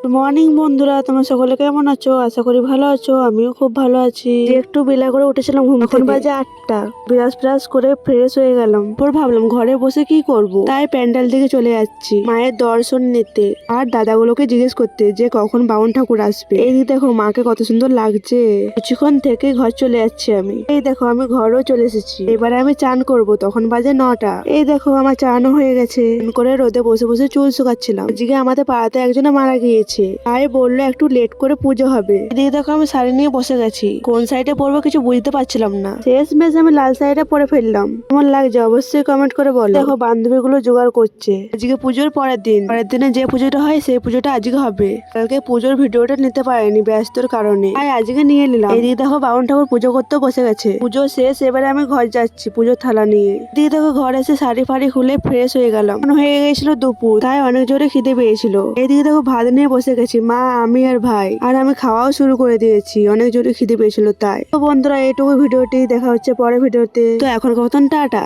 Morning বন্ধুরা, তোমরা সকলে কেমন আছো? আশা করি ভালো আছো। আমিও খুব ভালো আছি। একটু বেলা করে উঠেছিলাম ঘুম থেকে। এখন বাজে 8টা। ব্রাশ করে ফ্রেশ হয়ে গেলাম। পর ভাবলাম ঘরে বসে কি করব, তাই প্যান্ডেল দিকে চলে যাচ্ছি মায়ের দর্শন নিতে আর দাদাগুলোকে জিজ্ঞেস করতে যে কখন বামুন ঠাকুর আসবে। এই দেখো মাকে কত সুন্দর লাগছে। কিছুক্ষণ থেকে ঘর চলে যাচ্ছি আমি। এই দেখো আমি ঘরেও চলে এসেছি। এবারে আমি চান করব, তখন বাজে 9টা। এই দেখো আমার চানও হয়ে গেছে। করে রোদে বসে বসে চুল শুকাচ্ছিলাম। আজকে আমাদের পাড়াতে একজনে মারা গিয়েছে, তাই বললো একটু লেট করে পুজো হবে। এদিকে দেখো আমি শাড়ি নিয়ে বসে গেছি, কোন সাইডে পরবো কিছু বুঝতে পারছিলাম না। শেষমেশ আমি লাল শাড়িটা পরে ফেললাম। কেমন লাগছে অবশ্যই কমেন্ট করে বলো। দেখো বান্ধবী গুলো জোগাড় করছে। আজকে পুজোর পরের দিনে যে পুজোটা হয় সেই পুজোটা আজকে হবে। কালকে পুজোর ভিডিওটা নিতে পারিনি ব্যস্তর কারণে, তাই আজকে নিয়ে নিলাম। এদিকে দেখো বামুন ঠাকুর পুজো করতেও বসে গেছে। পুজো শেষ, এবারে আমি ঘর যাচ্ছি পুজোর থালা নিয়ে। এদিকে দেখো ঘরে এসে শাড়ি ফাড়ি খুলে ফ্রেশ হয়ে গেলাম। হয়ে গেছিল দুপুর, তাই অনেক জোরে খিদে পেয়েছিল। এদিকে দেখো ভাত নিয়ে বসে গেছি, মা আমি আর ভাই, আর আমি খাওয়াও শুরু করে দিয়েছি। অনেক জোরে খিদে পেয়েছিল তাই। তো বন্ধুরা এইটুকু ভিডিওটি, দেখা হচ্ছে পরে ভিডিওতে। তো এখনকার মতন টাটা।